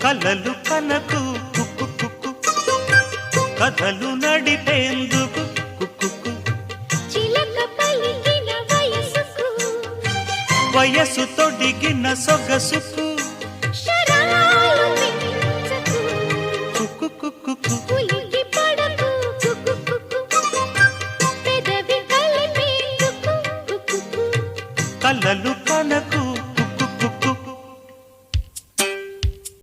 కలలు కనకు కుక్కు కుక్కు కథలు నడిపేందుకు కుక్కు చిలక పలికిన వయసుకు వయసు తొడిగిన సొగసుకు